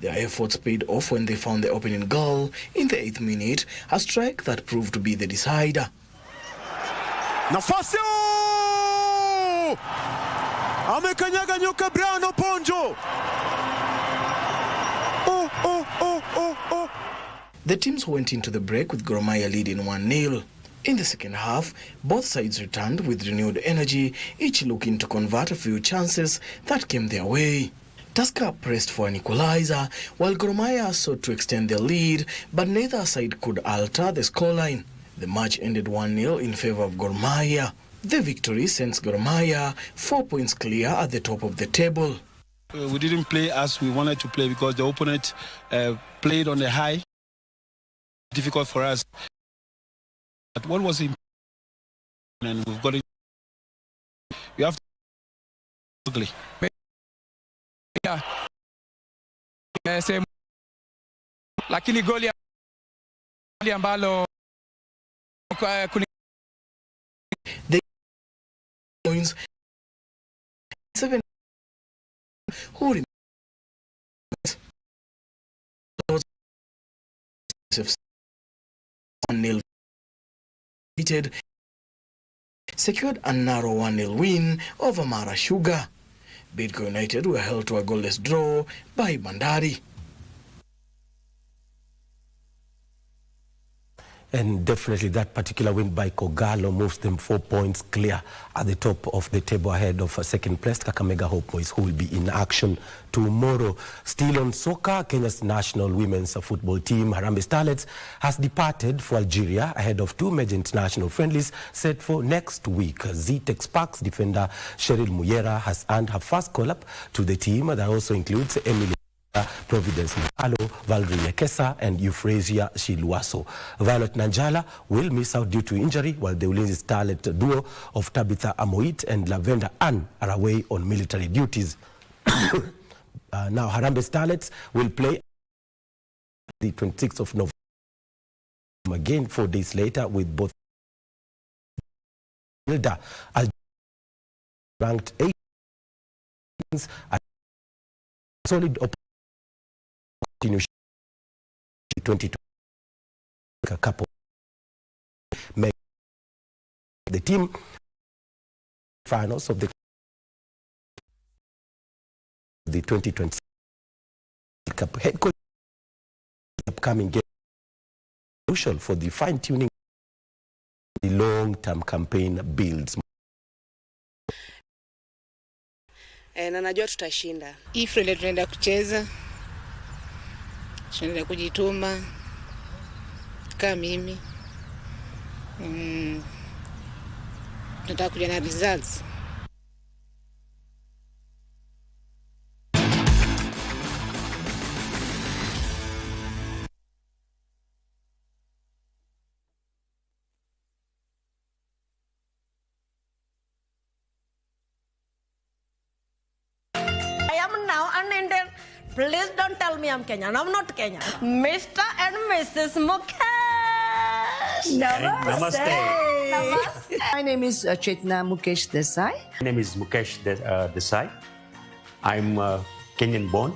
Their efforts paid off when they found the opening goal in the 8th minute, a strike that proved to be the decider. Nafasi! Amekanyaga nyoka Brown Oponjo! Oh! The teams went into the break with Gor Mahia leading 1-0. In the second half, both sides returned with renewed energy, each looking to convert a few chances that came their way. Tusker pressed for an equalizer, while Gor Mahia sought to extend their lead, but neither side could alter the scoreline. The match ended 1-0 in favor of Gor Mahia. The victory sends Gor Mahia 4 points clear at the top of the table. We didn't play as we wanted to play because the opponent played on the high. Difficult for us. But what was important, and we've got it. We have to ugly. Yeah. Same. Lakini goli ambalo the points 7 who remains 1-0 secured a narrow 1-0 win over Mara Sugar. Bidco United were held to a goalless draw by Bandari. And definitely that particular win by Kogalo moves them 4 points clear at the top of the table ahead of second place Kakamega Hope Boys, who will be in action tomorrow. Still on soccer, Kenya's national women's football team, Harambee Starlets, has departed for Algeria ahead of 2 major international friendlies set for next week. Ztex Sparks defender Cheryl Muyera has earned her first call-up to the team that also includes Emily Providence Makalo, Valerie Lekesa and Euphrasia Shiluaso. Violet Nanjala will miss out due to injury, while the Ulinzi Starlet duo of Tabitha Amoit and Lavenda Ann are away on military duties. Now Harambee Starlets will play the 26th of November again 4 days later with both Hilda ranked 8 solid opportunity 2020 a couple make the team finals of the 2020 Cup. Head coach upcoming game crucial for the fine-tuning the long-term campaign builds. Na najua tutashinda. Hii friendly tunaenda kucheza. Tunaenda kujituma kama mimi. Tunataka kuja na results. Please don't tell me I'm Kenyan. I'm not Kenyan. Mr. and Mrs. Mukesh. Namaste. Namaste. My name is Chetna Mukesh Desai. My name is Mukesh Desai. I'm Kenyan born.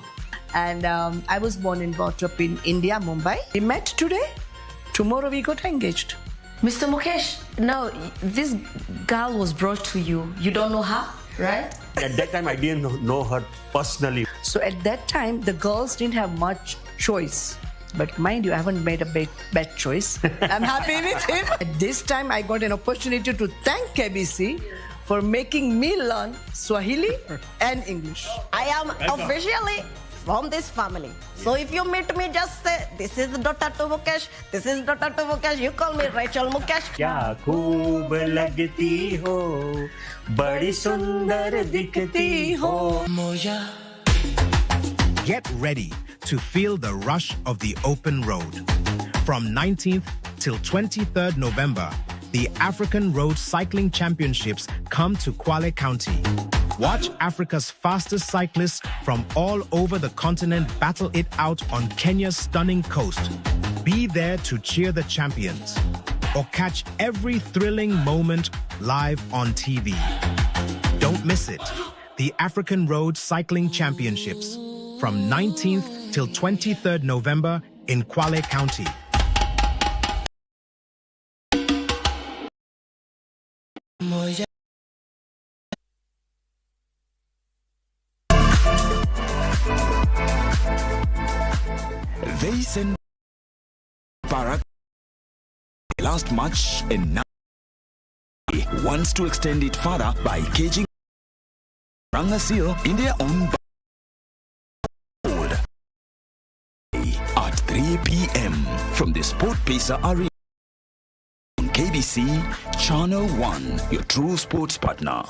And I was born and brought up in India, Mumbai. We met today Tomorrow we got engaged. Mr. Mukesh, now this girl was brought to you. You don't know her, right? At that time, I didn't know her personally. So at that time, the girls didn't have much choice. But mind you, I haven't made a bad choice. I'm happy with him. At this time, I got an opportunity to thank KBC for making me learn Swahili and English. I am officially from this family. So if you meet me, just say, this is daughter to Mukesh, this is daughter to Mukesh. You call me Rachel Mukesh. क्या खूब लगती हो, बड़ी सुंदर दिखती हो. Get ready to feel the rush of the open road. From 19th till 23rd November, the African Road Cycling Championships come to Kwale County. Watch Africa's fastest cyclists from all over the continent battle it out on Kenya's stunning coast. Be there to cheer the champions or catch every thrilling moment live on TV. Don't miss it. The African Road Cycling Championships from 19th till 23rd November in Kwale County. They send Barak last match and now wants to extend it further by caging Rangasil in their own board at 3 p.m. from the Sport Pesa Arena on KBC Channel 1, your true sports partner.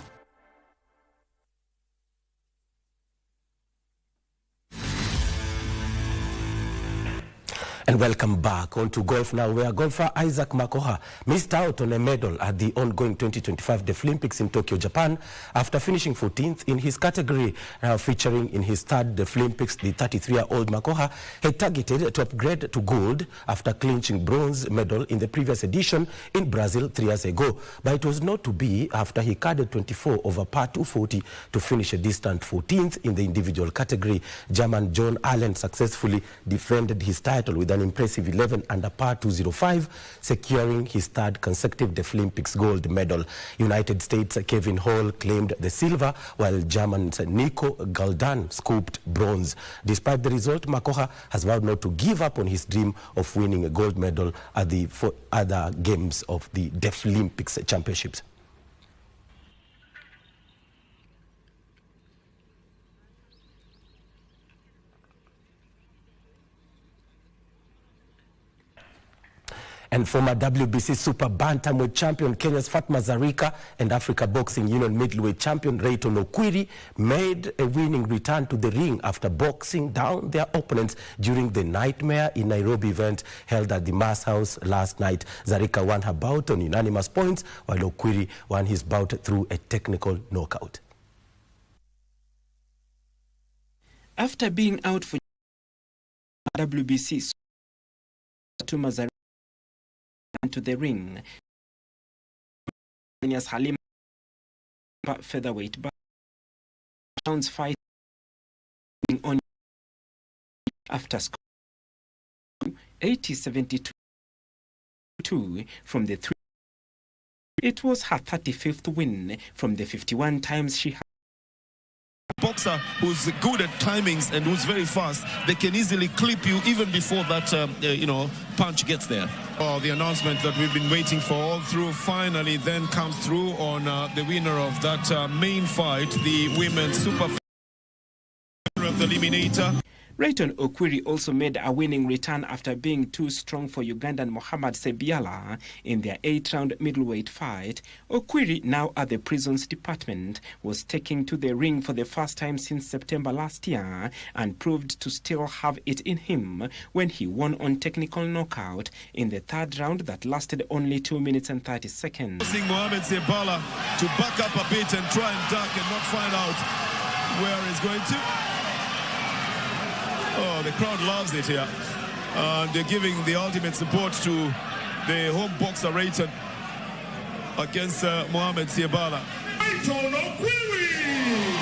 And welcome back on to golf now, where golfer Isaac Makoha missed out on a medal at the ongoing 2025 Deaflympics in Tokyo, Japan, after finishing 14th in his category. Featuring in his third Deaflympics, the 33-year-old Makoha had targeted to upgrade to gold after clinching bronze medal in the previous edition in Brazil 3 years ago. But it was not to be after he carded 24 over par 240 to finish a distant 14th in the individual category. German John Allen successfully defended his title with an impressive 11 under par 205, securing his third consecutive Deaflympics gold medal. United States' Kevin Hall claimed the silver, while German's Nico Galdan scooped bronze. Despite the result, Makoha has vowed not to give up on his dream of winning a gold medal at the other games of the Deaflympics championships. And former WBC Super Bantamweight champion Kenya's Fatma Zarika and Africa Boxing Union middleweight champion Rayton Okwiri made a winning return to the ring after boxing down their opponents during the Nightmare in Nairobi event held at the Mass House last night. Zarika won her bout on unanimous points, while Okwiri won his bout through a technical knockout. After being out for WBC, Fatma Zarika to the ring. Kenya's Halima featherweight rounds fighting on after scoring 80-72 from the 3. It was her 35th win from the 51 times she had. Boxer who's good at timings and who's very fast, they can easily clip you even before that punch gets there. Oh, the announcement that we've been waiting for all through finally then comes through on the winner of that main fight, the women's super of the eliminator. Rayton Okwiri also made a winning return after being too strong for Ugandan Mohamed Sebiala in their 8-round middleweight fight. Okwiri, now at the prisons department, was taken to the ring for the first time since September last year and proved to still have it in him when he won on technical knockout in the third round that lasted only 2 minutes and 30 seconds. Using Mohamed Sebiala to back up a bit and try and duck and not find out where he's going to. Oh, the crowd loves it here. They're giving the ultimate support to the home boxer Rayton against Mohamed Sebiala. Rayton Okwiri,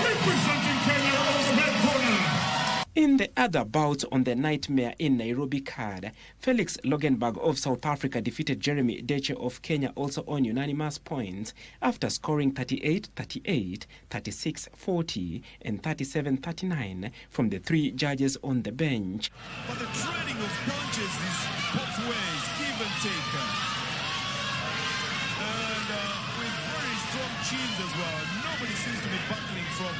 representing Kenya on the red corner. In The other bouts on the Nightmare in Nairobi card, Felix Logenberg of South Africa defeated Jeremy Deche of Kenya also on unanimous points after scoring 38-38, 36-40 and 37-39 from the three judges on the bench. But the trading of punches is both ways, give and take. And with very strong chins as well. Nobody seems to be battling from...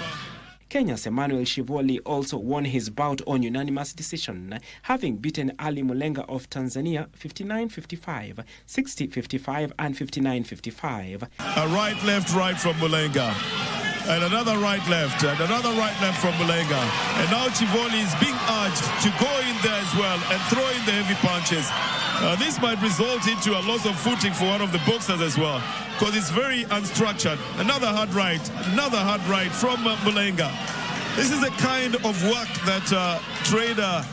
Kenya's Emmanuel Shivoli also won his bout on unanimous decision, having beaten Ali Mulenga of Tanzania 59-55, 60-55 and 59-55. A right from Mulenga. And another right-left, and another right-left from Mulenga. And now Chivoli is being urged to go in there as well and throw in the heavy punches. This might result into a loss of footing for one of the boxers as well, because it's very unstructured. Another hard right from Mulenga. This is the kind of work that trader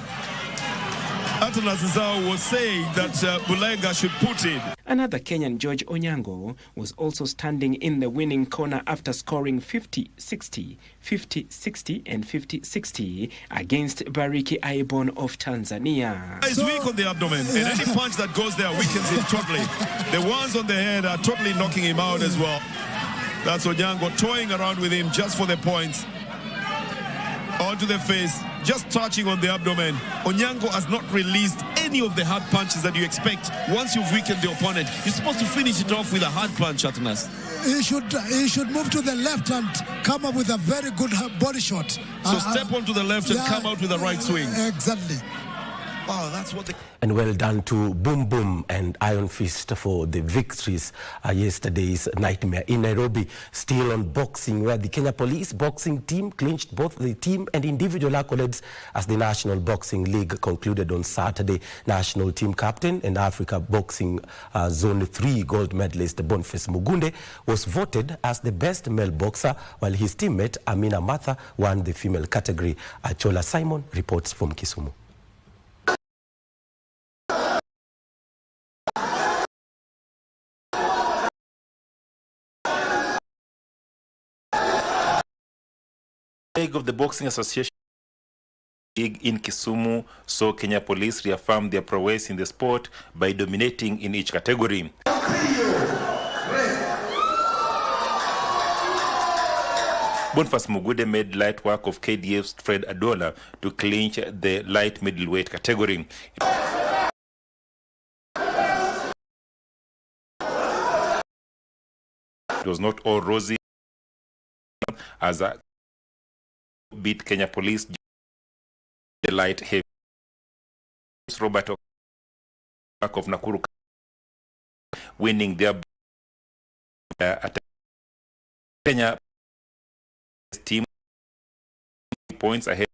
Atanas Nzao was saying that Mulenga should put in. Another Kenyan, George Onyango, was also standing in the winning corner after scoring 50-60, 50-60 and 50-60 against Bariki Aibon of Tanzania. He's weak on the abdomen, and any punch that goes there weakens him totally. The ones on the head are totally knocking him out as well. That's Onyango toying around with him just for the points. Onto the face, just touching on the abdomen. Onyango has not released any of the hard punches that you expect once you've weakened the opponent. You're supposed to finish it off with a hard punch, Atanas. He should move to the left and come up with a very good body shot. So step onto the left and come out with a right swing. Exactly. Wow, that's what And well done to Boom Boom and Iron Fist for the victories yesterday's Nightmare in Nairobi. Still on boxing, where the Kenya Police boxing team clinched both the team and individual accolades as the National Boxing League concluded on Saturday. National team captain and Africa Boxing Zone 3 gold medalist Boniface Mugunde was voted as the best male boxer, while his teammate Amina Martha won the female category. Achola Simon reports from Kisumu. Of the Boxing Association in Kisumu saw Kenya Police reaffirm their prowess in the sport by dominating in each category. Boniface Mugunde made light work of KDF's Fred Adola to clinch the light middleweight category. It was not all rosy as a beat Kenya Police the light heavy. Robert of Nakuru winning their at Kenya team points ahead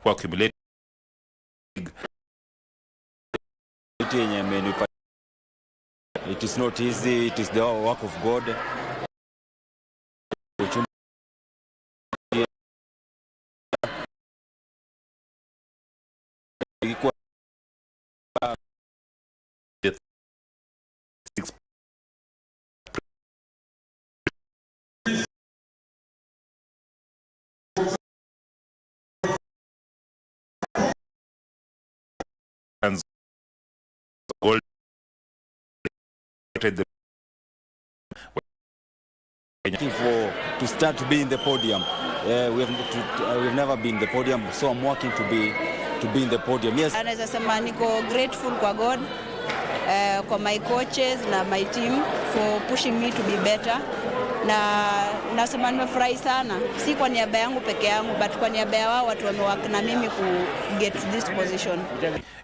who accumulated. It is not easy, it is the work of God. Gold to start to be in the podium. We've never been in the podium, so I'm working to be in the podium. Yes. Anaweza sema niko grateful kwa God, kwa my coaches na my team for pushing me to be better. Na nasema nimefurahi sana, si kwa niaba yangu peke yangu, but kwa niaba ya wao watu wamewaka na mimi ku get to this position.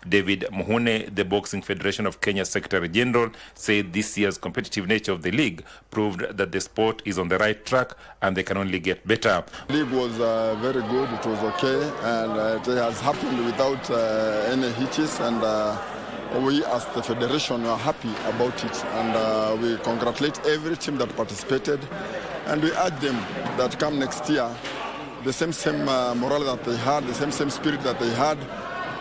David Muhune, the Boxing Federation of Kenya Secretary General, said this year's competitive nature of the league proved that the sport is on the right track and they can only get better. The league was very good, it was okay, and it has happened without any hitches, and we as the federation are happy about it, and we congratulate every team that participated, and we urge them that come next year, the same morale that they had, the same spirit that they had,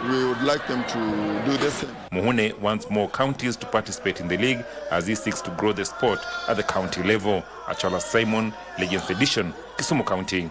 we would like them to do the same. Muhune wants more counties to participate in the league as he seeks to grow the sport at the county level. Achola Simon, Legends Edition, Kisumu County.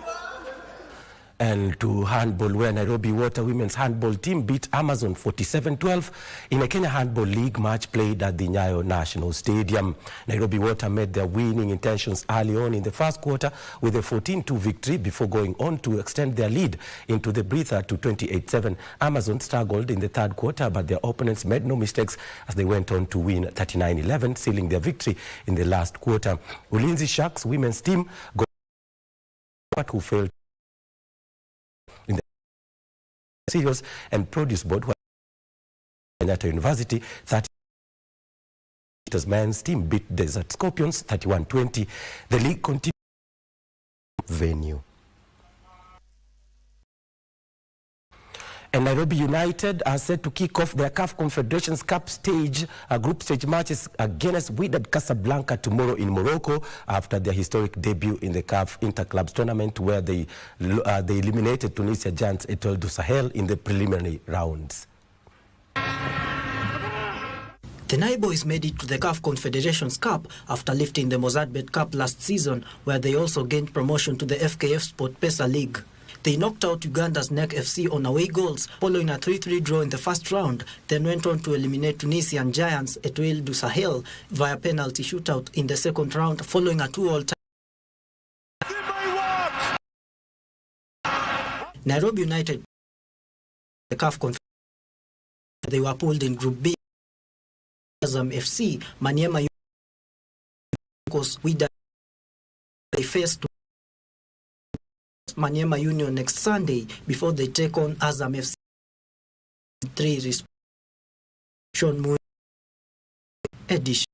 And to handball, where Nairobi Water women's handball team beat Amazon 47-12 in a Kenya Handball League match played at the Nyayo National Stadium. Nairobi Water made their winning intentions early on in the first quarter with a 14-2 victory before going on to extend their lead into the breather to 28-7. Amazon struggled in the third quarter, but their opponents made no mistakes as they went on to win 39-11, sealing their victory in the last quarter. Ulinzi Sharks women's team got who failed in the Cereals and Produce Board, Kenyatta University 30. Men's team beat Desert Scorpions 31-20. The league continued venue. And Nairobi United are set to kick off their CAF Confederations Cup group stage matches against Wydad Casablanca tomorrow in Morocco after their historic debut in the CAF Interclubs tournament, where they eliminated Tunisia giants Etoile du Sahel in the preliminary rounds. The Nai boys made it to the CAF Confederations Cup after lifting the Mozartbet Cup last season, where they also gained promotion to the FKF SportPesa League. They knocked out Uganda's NEC FC on away goals following a 3-3 draw in the first round, then went on to eliminate Tunisian giants Etoile du Sahel via penalty shootout in the second round following a 2-all tie. Nairobi United, the CAF Confederations, they were pulled in Group B. Azam FC, Maniema Wydad, they faced Maniema Union next Sunday before they take on Azam FC 3 Sean Moore edition.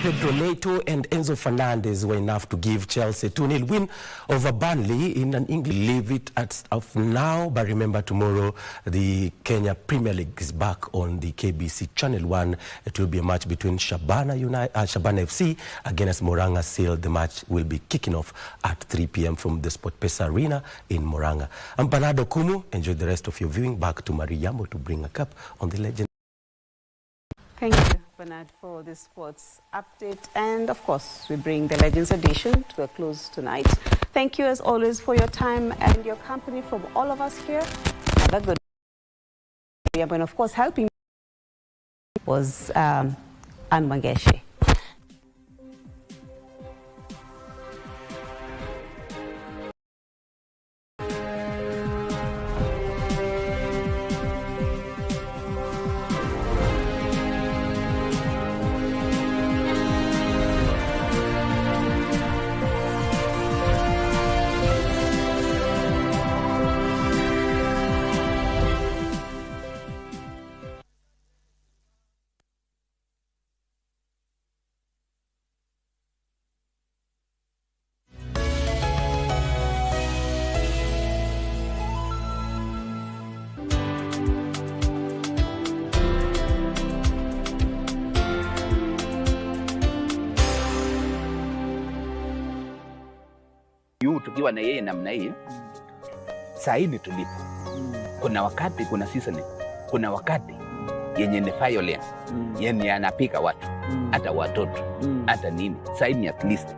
Pedro Neto and Enzo Fernandez were enough to give Chelsea a 2-0 win over Burnley in an English. Leave it at of now, but remember tomorrow the Kenya Premier League is back on the KBC Channel 1. It will be a match between Shabana FC against Moranga Seal. The match will be kicking off at 3 p.m. from the SportPesa Arena in Moranga. I'm Bernardo Kumu. Enjoy the rest of your viewing. Back to Mariambo to bring a cup on the legend. Thank you, Bernard, for this sports update. And of course, we bring the Legends edition to a close tonight. Thank you as always for your time and your company from all of us here. Have a good day. And of course, helping was Anne Mangeshe. Tukiwa na yeye namna hii saa hii ni tulipo. Kuna wakati kuna season, kuna wakati yenye ni violence, yenye anapika watu hata watoto hata nini. Saa hii ni at least